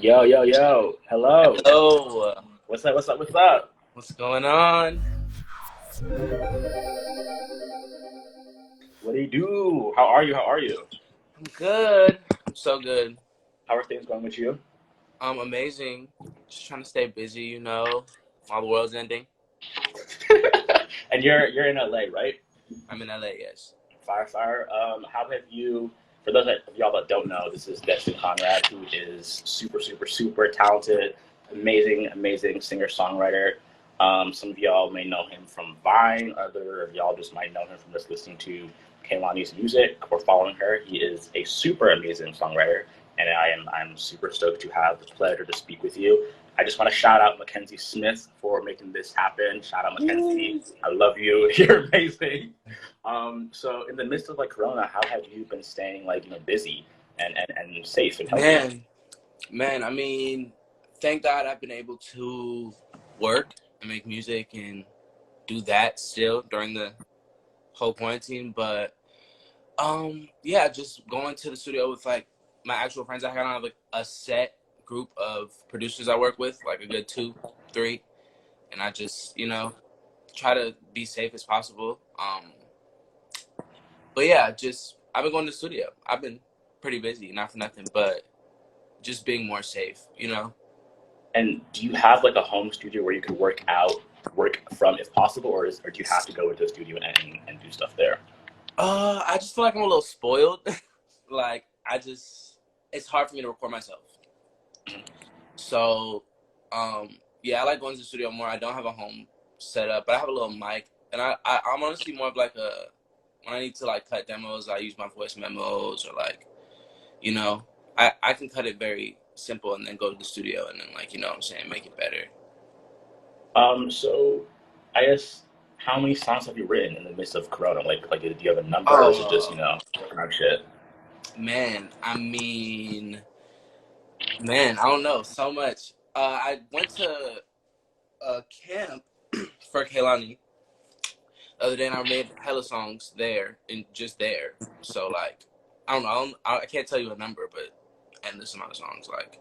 Yo, yo, yo. Hello. Hello, What's up? What's up? What's up? what's going on? What do you do? How are you? How are you? I'm good. I'm so good. How are things going with you? Amazing. Just trying to stay busy, while the world's ending. And you're in LA, right? I'm in LA, yes. Fire, fire. How have you? For those of y'all that don't know, this is Destin Conrad, who is super, super, super talented, amazing, amazing singer songwriter. Some of y'all may know him from Vine. Other of y'all just might know him from just listening to Kaylani's music or following her. He is a super amazing songwriter, and I'm super stoked to have the pleasure to speak with you. I just want to shout out Mackenzie Smith for making this happen. Shout out Mackenzie. Woo. I love you. You're amazing. So in the midst of like Corona, how have you been staying like busy and safe and healthy? Man, man, thank God I've been able to work and make music and do that still during the whole quarantine. But yeah, just going to the studio with like my actual friends. I kind of have like a set group of producers I work with, like a good two, three, and I just try to be safe as possible. But yeah, just I've been going to the studio. I've been pretty busy, not for nothing, but just being more safe. And do you have like a home studio where you could work from if possible, or do you have to go into a studio and do stuff there? I just feel like I'm a little spoiled. Like it's hard for me to record myself. So, yeah, I like going to the studio more. I don't have a home set up, but I have a little mic, and I'm honestly more of like a when I need to like cut demos, I use my voice memos or like you know, I can cut it very simple and then go to the studio and then like what I'm saying, make it better. So I guess how many songs have you written in the midst of Corona? Like do you have a number, or is it just Oh working on shit? man, man, I don't know so much. I went to a camp for Kaylani the other day and I made hella songs there and just there. So like I don't know, I can't tell you a number, but endless amount of songs. Like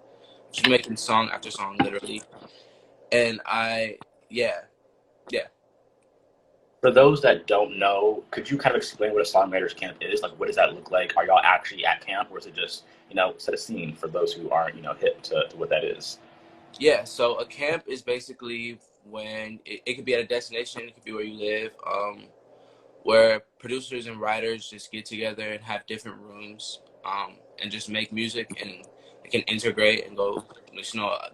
just making song after song, literally. And yeah, yeah. For those that don't know, could you kind of explain what a songwriters camp is? Like, what does that look like? Are y'all actually at camp, or is it just set a scene for those who aren't hip to what that is? Yeah, so a camp is basically when it could be at a destination, it could be where you live, where producers and writers just get together and have different rooms, and just make music and they can integrate and go,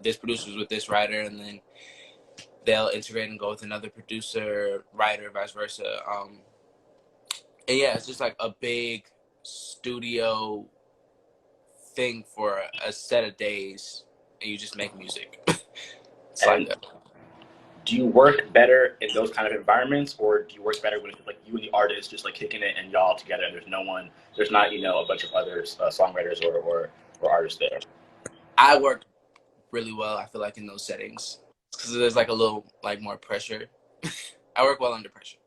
this producer's with this writer, and then they'll integrate and go with another producer, writer, vice versa. And yeah, it's just like a big studio thing for a set of days, and you just make music. It's like And do you work better in those kind of environments, or do you work better when it's like you and the artist just like kicking it and y'all together, and there's not a bunch of other songwriters or artists there? I work really well. I feel like in those settings because there's like a little like more pressure. I work well under pressure.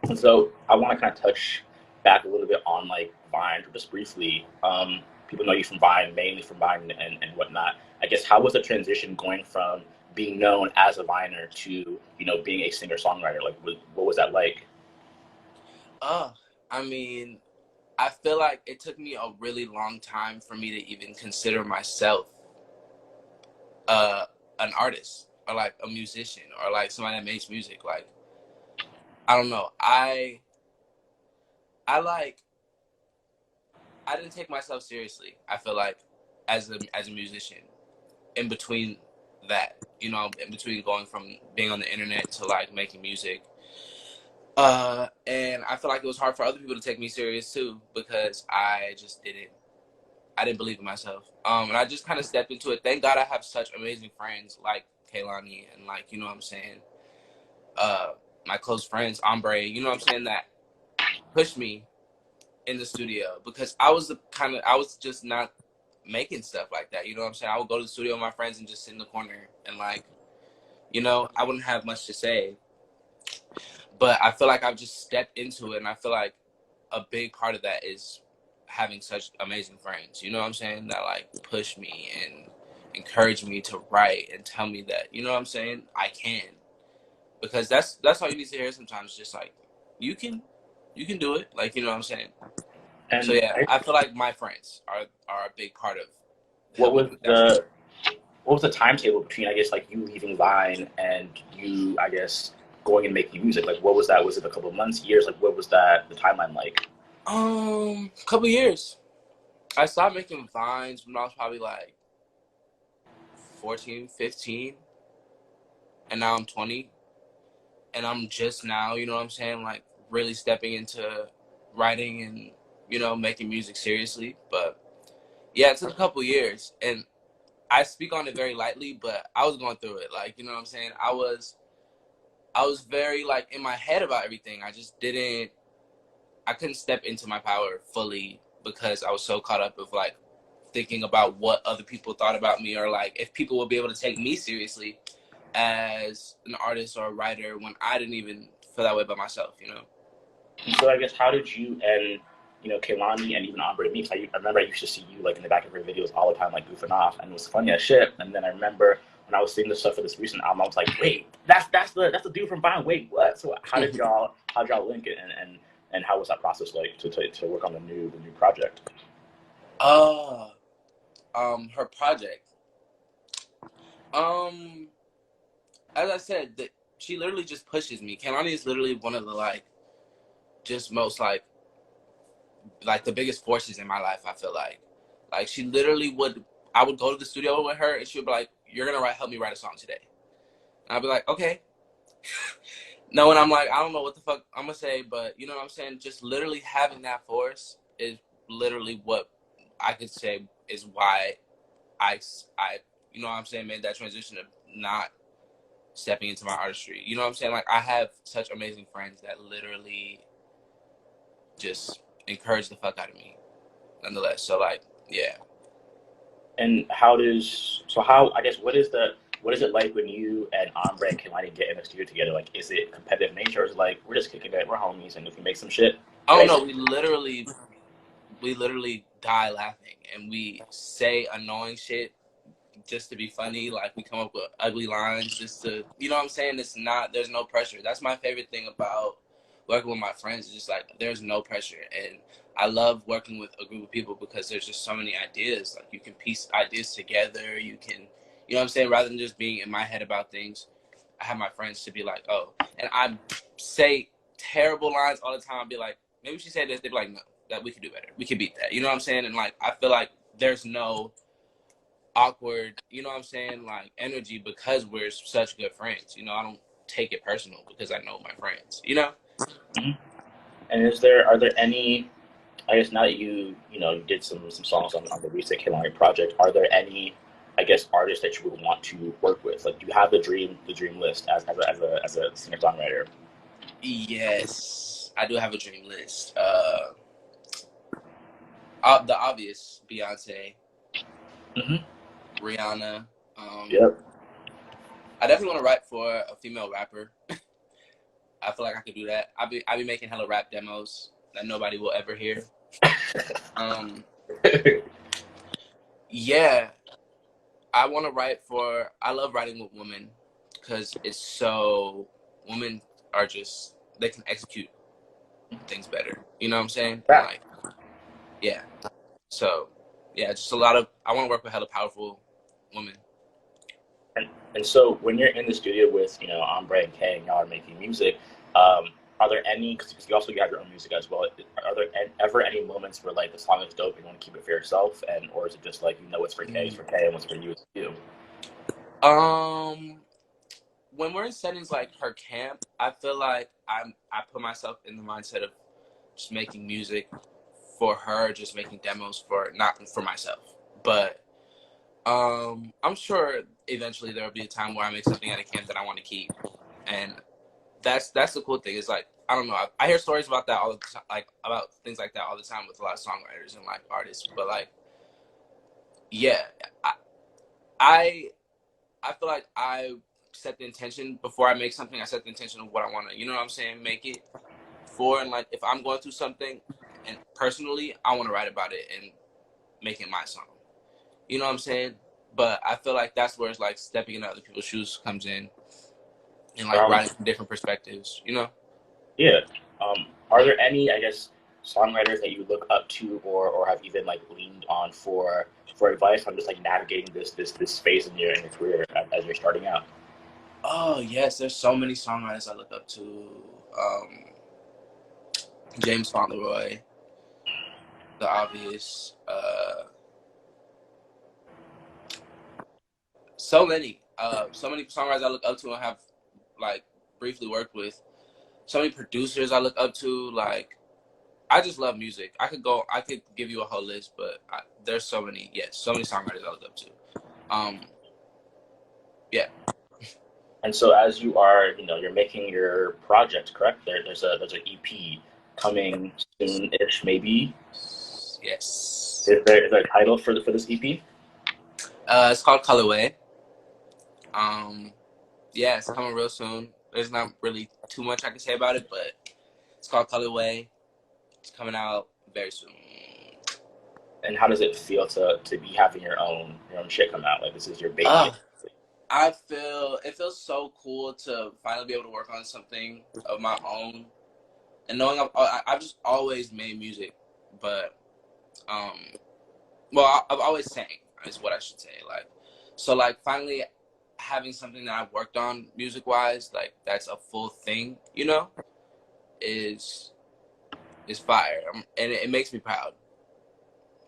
And so I want to kind of touch back a little bit on like Vine, just briefly. People know you from Vine, mainly from Vine and whatnot. I guess how was the transition going from being known as a Viner to being a singer songwriter? Like, what was that like? Uh, I mean, I feel like it took me a really long time for me to even consider myself uh an artist or like a musician or like somebody that makes music. Like I don't know. I like I didn't take myself seriously. I feel like as a musician in between that, in between going from being on the internet to like making music. And I feel like it was hard for other people to take me serious too because I didn't believe in myself. And I just kind of stepped into it. Thank God I have such amazing friends like Kaylani and like, what I'm saying, uh, my close friends, Ombre, what I'm saying, that pushed me in the studio because I was just not making stuff like that. You know what I'm saying? I would go to the studio with my friends and just sit in the corner and like, I wouldn't have much to say. But I feel like I've just stepped into it, and I feel like a big part of that is having such amazing friends, you know what I'm saying, that like push me and encourage me to write and tell me that, you know what I'm saying, I can. Because that's all you need to hear sometimes, just like you can do it, like, you know what I'm saying. So And yeah, I feel like my friends are a big part of what helping me was with that stuff. the what was the timetable between, I guess, like you leaving Vine and you, I guess, going and making music? Like, what was that? Was it a couple of months, years? Like, what was that, the timeline like? Couple years. I stopped making vines when I was probably like 14, 15, and now I'm 20, and I'm just now, you know what I'm saying, like really stepping into writing and, you know, making music seriously. But yeah, it took a couple years, and I speak on it very lightly, but I was going through it. Like, you know what I'm saying? I was very like in my head about everything. I couldn't step into my power fully because I was so caught up with like thinking about what other people thought about me, or like if people would be able to take me seriously as an artist or a writer when I didn't even feel that way about myself, you know? And so, I guess, how did you and, Kehlani and even Aubrey meet? I remember I used to see you like in the back of her videos all the time, like goofing off, and it was funny as shit. And then I remember when I was seeing the stuff for this recent album, I was like, wait, that's the dude from Vine. Wait, what? So how did y'all link it, and how was that process like to work on the new project? Uh, her project. Um, as I said, that she literally just pushes me. Kehlani is literally one of the like just most like the biggest forces in my life. I feel like she literally would. I would go to the studio with her, and she would be like, "You're gonna help me write a song today." And I'd be like, "Okay." No, and I'm like, I don't know what the fuck I'm gonna say, but you know what I'm saying. Just literally having that force is literally what I could say is why I you know what I'm saying, made that transition of not stepping into my artistry. You know what I'm saying? Like I have such amazing friends that literally just encourage the fuck out of me nonetheless. So like, yeah. And how, I guess, what is it like when you and Ombre and Kehlani get in the studio together? Like, is it competitive nature, or is it like we're just kicking it, we're homies, and if we make some shit, I don't great? know, we literally die laughing and we say annoying shit just to be funny. Like we come up with ugly lines just to, you know what I'm saying? It's not, there's no pressure. That's my favorite thing about working with my friends. It's just like, there's no pressure. And I love working with a group of people because there's just so many ideas. Like you can piece ideas together. You can, you know what I'm saying? Rather than just being in my head about things, I have my friends to be like, oh, and I say terrible lines all the time. I'll be like, maybe she said this. They'd be like, no, that we could do better. We could beat that. You know what I'm saying? And like, I feel like there's no awkward, you know what I'm saying, like energy because we're such good friends. You know, I don't take it personal because I know my friends, you know? Mhm. And are there any? I guess now that you did some songs on the recent Kehlani project, are there any? I guess artists that you would want to work with? Like, do you have the dream list as a singer songwriter? Yes, I do have a dream list. The obvious Beyonce, Hmm. Rihanna. Um, Yep. I definitely want to write for a female rapper. I feel like I could do that. I be making hella rap demos that nobody will ever hear. Um, yeah, I want to write for. I love writing with women because it's so. Women are just, they can execute things better. You know what I'm saying? And Rap. like, yeah. So, yeah, just a lot of. I want to work with hella powerful women. And so when you're in the studio with Ombre and Kay and y'all are making music, are there any? Because you also have your own music as well. Are there ever any moments where like the song is dope and you want to keep it for yourself, and or is it just like what's for Kay is for Kay and what's for you is for you? Um, when we're in settings like her camp, I feel like I put myself in the mindset of just making music for her, just making demos for, not for myself. But I'm sure eventually there will be a time where I make something at a camp that I want to keep, and that's the cool thing. Is like, I don't know. I hear stories about that all the time, like about things like that all the time with a lot of songwriters and like artists. But like, yeah, I I, I feel like I set the intention before I make something. I set the intention of what I want to, you know what I'm saying, make it for. And like, if I'm going through something, and personally, I want to write about it and make it my song. You know what I'm saying? But I feel like that's where it's like stepping into other people's shoes comes in, and like Um, writing from different perspectives. You know? yeah. Are there any, I guess, songwriters that you look up to, or have even like leaned on for advice on just like navigating this phase in your career as you're starting out? Oh yes, there's so many songwriters I look up to. James Fauntleroy, the obvious. So many songwriters I look up to and have like briefly worked with. So many producers I look up to. Like, I just love music. I could give you a whole list, but there's so many. Yes, so many songwriters I look up to. Um, yeah. And so as you are, you're making your project, correct? There's an EP coming soon-ish, maybe. Yes. Is there a title for this EP? It's called Colorway. Yeah, it's coming real soon. There's not really too much I can say about it, but it's called Colorway. It's coming out very soon. And how does it feel to be having your own shit come out? Like this is your baby. It feels so cool to finally be able to work on something of my own, and knowing I've just always made music, but I've always sang is what I should say. Like, so like finally having something that I've worked on music wise, like that's a full thing, is fire, and it makes me proud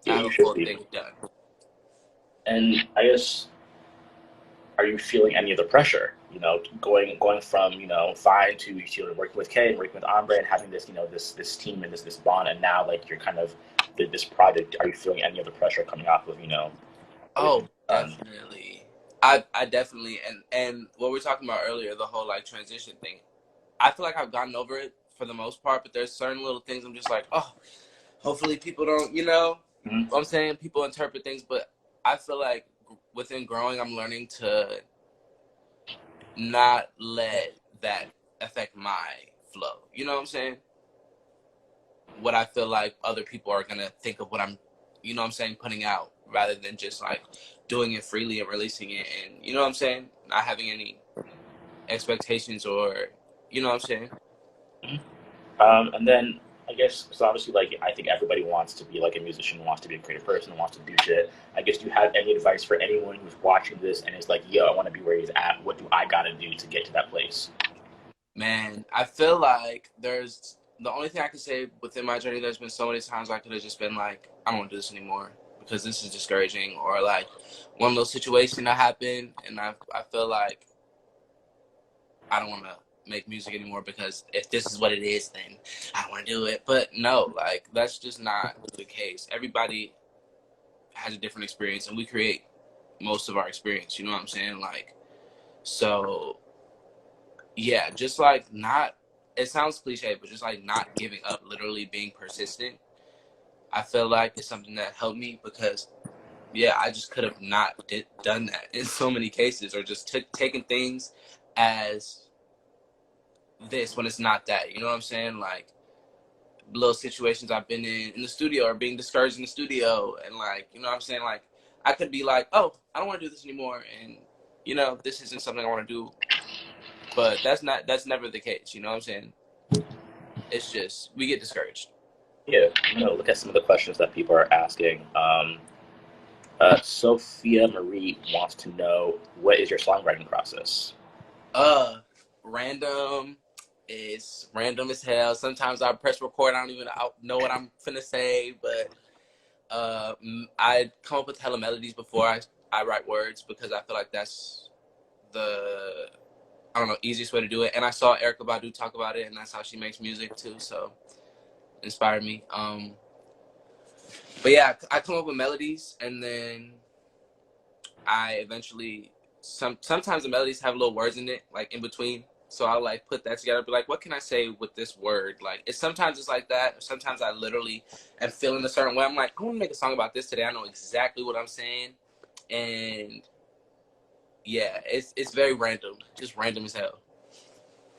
to Yeah, have you a should full be. thing done. And I guess, are you feeling any of the pressure? Going from Fine to working with Kay and working with Ombre and having this team and this bond, and now like you're kind of this project. Are you feeling any of the pressure coming off of Oh, everything definitely. I definitely, and what we were talking about earlier, the whole like transition thing. I feel like I've gotten over it for the most part, but there's certain little things I'm just like, oh, hopefully people don't, Mhm. what I'm saying, people interpret things, but I feel like within growing, I'm learning to not let that affect my flow. You know what I'm saying? What I feel like other people are gonna think of what I'm, putting out, rather than just like doing it freely and releasing it, and you know what I'm saying, not having any expectations, or you know what I'm saying. And then I guess, so obviously, like I think everybody wants to be like a musician, wants to be a creative person, wants to do shit. I guess, do you have any advice for anyone who's watching this and is like, yo, I want to be where he's at? What do I got to do to get to that place? Man, I feel like there's the only thing I can say within my journey. There's been so many times I could have just been like, I don't want to do this anymore because this is discouraging, or like one of those situations that happened, and I feel like I don't want to make music anymore because if this is what it is, then I don't want to do it. But no, like that's just not the case. Everybody has a different experience, and we create most of our experience. You know what I'm saying? Like, so yeah, just like not. It sounds cliche, but just like not giving up, literally being persistent. I feel like it's something that helped me because yeah, I just could have not done that in so many cases, or just taken things as this when it's not that. You know what I'm saying? Like little situations I've been in the studio, or being discouraged in the studio, and like, you know what I'm saying? Like I could be like, oh, I don't want to do this anymore, and this isn't something I want to do. But that's never the case. You know what I'm saying? It's just we get discouraged. Yeah, look at some of the questions that people are asking. Sophia Marie wants to know, what is your songwriting process? Random. It's random as hell. Sometimes I press record. I don't even know what I'm finna say, but I come up with hella melodies before I write words, because I feel like that's the, I don't know, easiest way to do it. And I saw Erykah Badu talk about it, and that's how she makes music too. So it inspired me. But yeah, I come up with melodies, and then I eventually sometimes the melodies have little words in it, like in between. So I'll like put that together, be like, what can I say with this word? Like sometimes it's like that. Sometimes I literally am feeling a certain way. I'm like, I want to make a song about this today. I know exactly what I'm saying, and yeah, it's very random, just random as hell.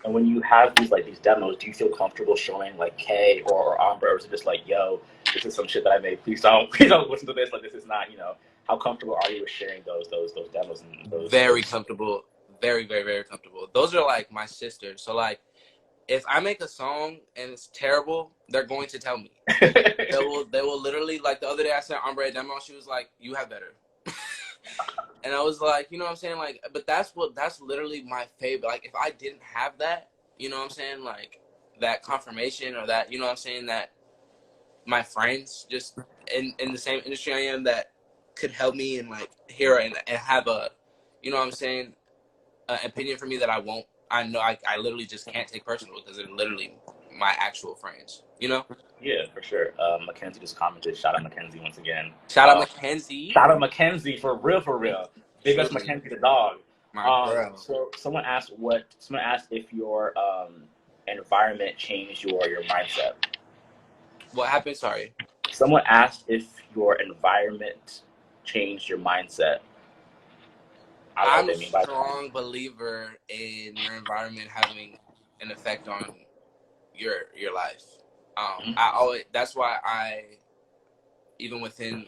And when you have these demos, do you feel comfortable showing like K or Amber, or is it just like, yo, this is some shit that I made. Please don't listen to this. Like this is not, How comfortable are you with sharing those demos and Very those comfortable. Very, very, very comfortable. Those are like my sisters. So like if I make a song and it's terrible, they're going to tell me. They will literally, like the other day I sent Amber a demo, she was like, you have better. And I was like, you know what I'm saying? Like, but that's literally my favorite. Like, if I didn't have that, you know what I'm saying? Like, that confirmation or that, you know what I'm saying? That my friends just in the same industry I am that could help me and, like, hear and have a, you know what I'm saying? An opinion for me that I know I literally just can't take personal because they're literally my actual friends, you know? Yeah, for sure. Mackenzie just commented. Shout out Mackenzie once again. Shout out Mackenzie. Shout out Mackenzie for real, for real. Big up Mackenzie the dog. My girl. So someone asked if your environment changed your mindset. What happened? Sorry. Someone asked if your environment changed your mindset. I'm a strong believer in your environment having an effect on your life. That's why even within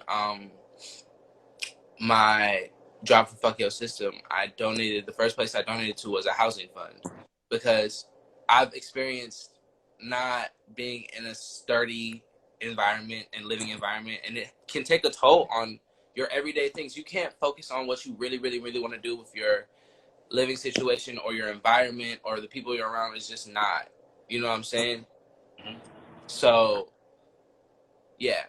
my Job for Fuck Yo system, the first place I donated to was a housing fund, because I've experienced not being in a sturdy environment and living environment, and it can take a toll on your everyday things. You can't focus on what you really, really, really want to do with your living situation or your environment or the people you're around. Is just not, you know what I'm saying? Mm-hmm. So, yeah,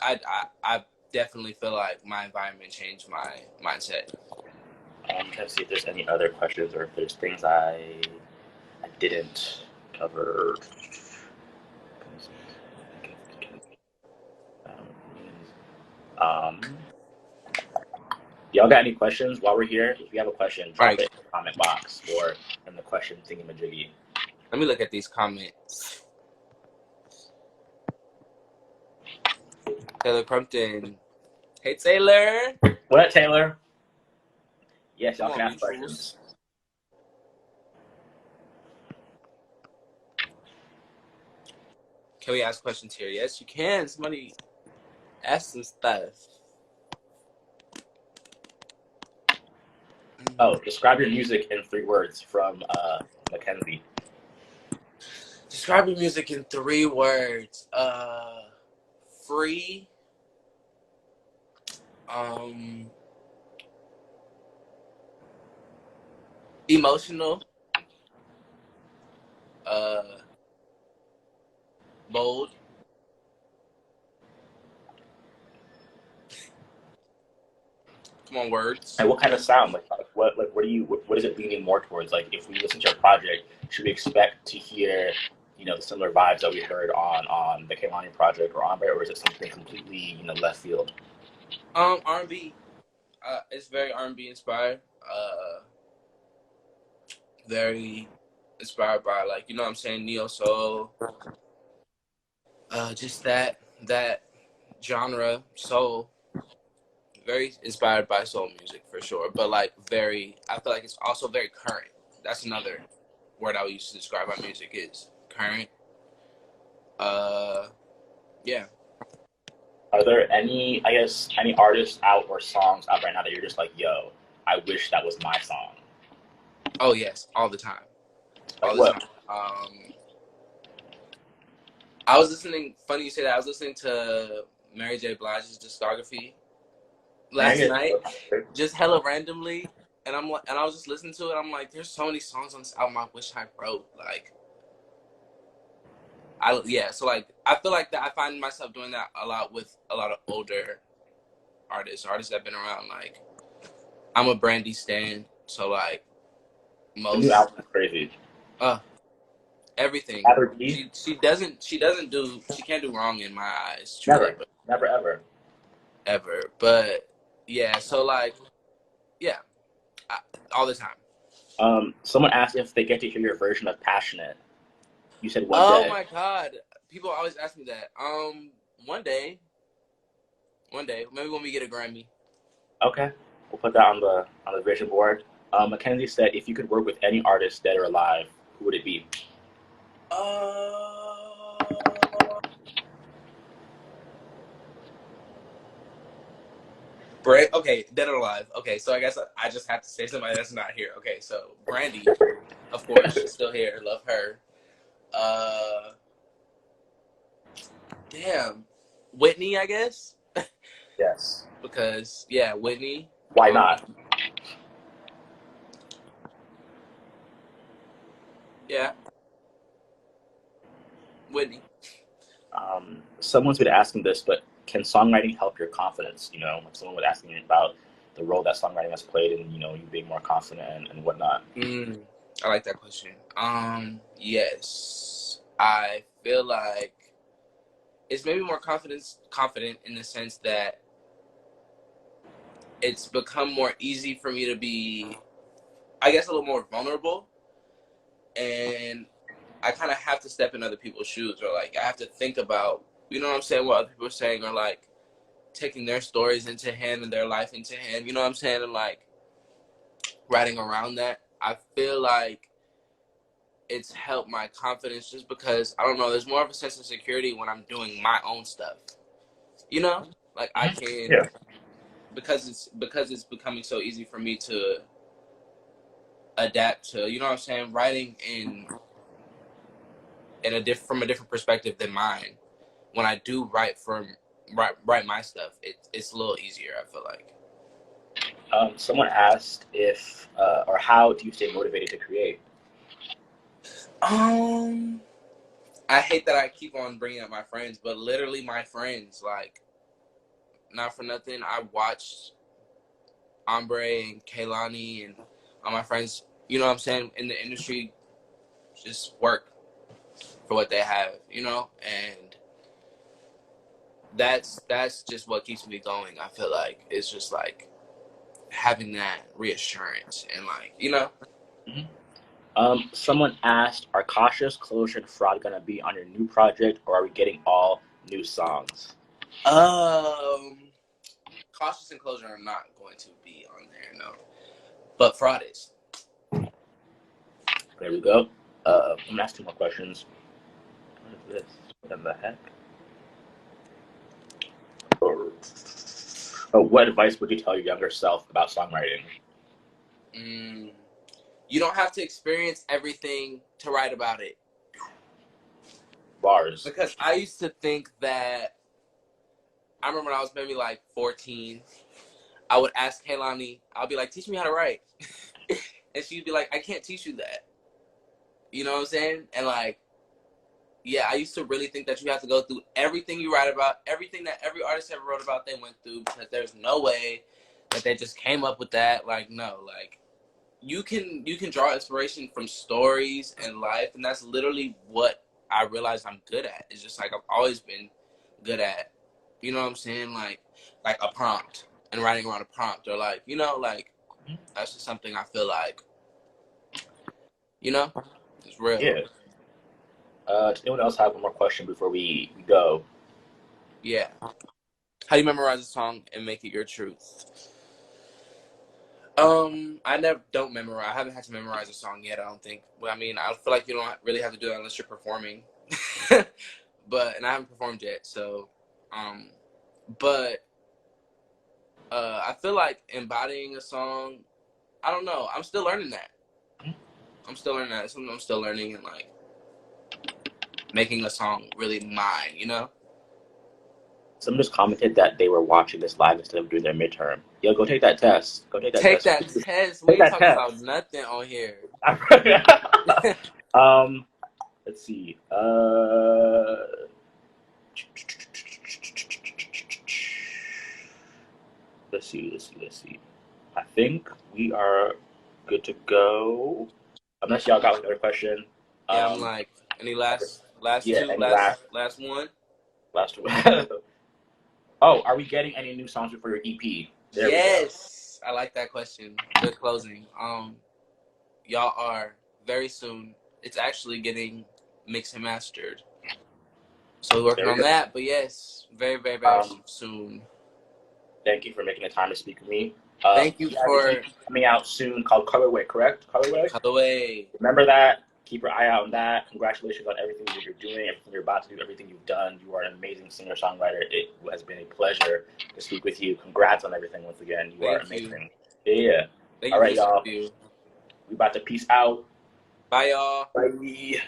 I definitely feel like my environment changed my mindset. I'm trying to see if there's any other questions or if there's things I didn't cover. Y'all got any questions while we're here? If you have a question, drop it in the comment box or in the question thingamajiggy. Let me look at these comments. Taylor Crumpton. Hey, Taylor. What up, Taylor? Yes, y'all can ask questions. Can we ask questions here? Yes, you can. Somebody ask some stuff. Oh, describe your music in 3 words from Mackenzie. Describe your music in 3 words. Free. Emotional. Bold. Come on, words. And what kind of sound? What is it leaning more towards? Like, if we listen to your project, should we expect to hear, the similar vibes that we heard on the Kehlani project or Amber, or is it something completely, left field? R&B. It's very R&B inspired. Very inspired by, like, you know what I'm saying, neo soul. Just that genre, soul. Very inspired by soul music for sure, but like I feel like it's also very current. That's another word I would use to describe my music is current. Yeah. Are there any artists out or songs out right now that you're just like, yo, I wish that was my song? Oh yes, all the time. Like what? I was listening. Funny you say that. I was listening to Mary J Blige's discography last night, just hella randomly, and I was just listening to it. I'm like, there's so many songs on this album I wish I wrote. Like, so like I feel like that I find myself doing that a lot with a lot of older artists that have been around. Like, I'm a Brandy stan, so like most. The new album is crazy. Everything. She can't do wrong in my eyes. Truly, never ever. But yeah, so like, yeah, all the time. Someone asked if they get to hear your version of Passionate. You said one day. Oh my God, people always ask me that. One day, maybe when we get a Grammy. Okay, we'll put that on the vision board. Mackenzie said, if you could work with any artist, dead or alive, who would it be? Okay, dead or alive. Okay, so I guess I just have to say somebody that's not here. Okay, so Brandy, of course, she's still here. Love her. Damn, Whitney, I guess. Yes. Because yeah, Whitney. Why not? Yeah, Whitney. Someone's been asking this, but can songwriting help your confidence? You know, someone was asking me about the role that songwriting has played in, you know, you being more confident and whatnot. I like that question. Yes, I feel like it's maybe more confident in the sense that it's become more easy for me to be, I guess, a little more vulnerable, and I kind of have to step in other people's shoes, or like I have to think about, you know what I'm saying, what other people are saying, or like taking their stories into hand and their life into hand, you know what I'm saying, and like writing around that. I feel like it's helped my confidence just because, I don't know, there's more of a sense of security when I'm doing my own stuff, you know, like I can, Yeah. because it's becoming so easy for me to adapt to, you know what I'm saying, writing from a different perspective than mine. When I do write my stuff, it's a little easier, I feel like. Someone asked if or how do you stay motivated to create? I hate that I keep on bringing up my friends, but literally my friends, like, not for nothing, I watched Ombre and Kaylani and all my friends, you know what I'm saying, in the industry, just work for what they have, you know, and that's just what keeps me going. I feel like it's just like having that reassurance and like, you know. Someone asked, are Cautious, Closure, and Fraud gonna be on your new project, or are we getting all new songs? Cautious and Closure are not going to be on there, no. But Fraud is. There we go. I'm gonna ask two more questions. What is this? What in the heck? What advice would you tell your younger self about songwriting? You don't have to experience everything to write about it. Bars. Because I used to think that, I remember when I was maybe like 14, I would ask Kaylani, I'll be like, teach me how to write. And she'd be like, I can't teach you that. You know what I'm saying? And like, yeah, I used to really think that you have to go through everything you write about, everything that every artist ever wrote about they went through, because there's no way that they just came up with that. Like, no, like, you can draw inspiration from stories and life, and that's literally what I realized I'm good at. It's just like I've always been good at, you know what I'm saying, like a prompt and writing around a prompt, or like, you know, like that's just something I feel like, you know, it's real. Yeah. Does anyone else have one more question before we go? Yeah. How do you memorize a song and make it your truth? I don't memorize. I haven't had to memorize a song yet, I don't think. Well, I mean, I feel like you don't really have to do that unless you're performing. And I haven't performed yet, so, but, I feel like embodying a song, I don't know. I'm still learning that. It's something I'm still learning, and like making a song really mine, you know? Someone just commented that they were watching this live instead of doing their midterm. Yo, go take that test. Go take that Take test. that test. We ain't talking about nothing on here. Let's see. Let's see. I think we are good to go. Unless y'all got another question. Yeah, I'm like, any last yeah, two, any last one? Last one. Oh, are we getting any new songs before your EP? There Yes, I like that question. Good closing. Y'all are very soon. It's actually getting mixed and mastered. So we're working on that, but yes, very, very, very soon. Thank you for making the time to speak with me. Thank you for coming out soon called Colorway, correct? Colorway? Colorway. Remember that. keep your eye out on that. Congratulations on everything that you're doing, everything you're about to do, everything you've done. You are an amazing singer-songwriter. It has been a pleasure to speak with you. Congrats on everything once again. You are amazing. Yeah. Thank All you right, y'all. We about to peace out. Bye, y'all. Bye.